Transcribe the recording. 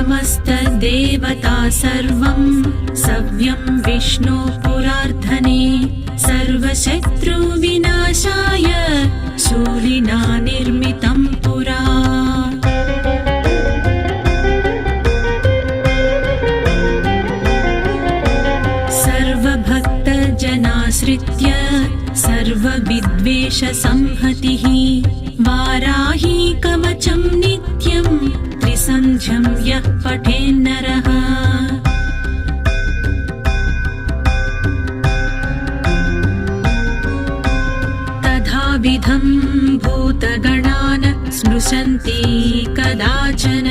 समस्तदेवता सर्वं सव्यं विष्णु पुरार्धने सर्वशत्रुविनाशाय शूलिना निर्मितं पुरा सर्वभक्तजनाश्रित्य सर्वविद्वेषसंहतिः वाराही कवचं नित्यं त्रिसन्ध्यं यः पठेन्नरः तथाविधं भूतगणान् स्नुषन्ति कदाचन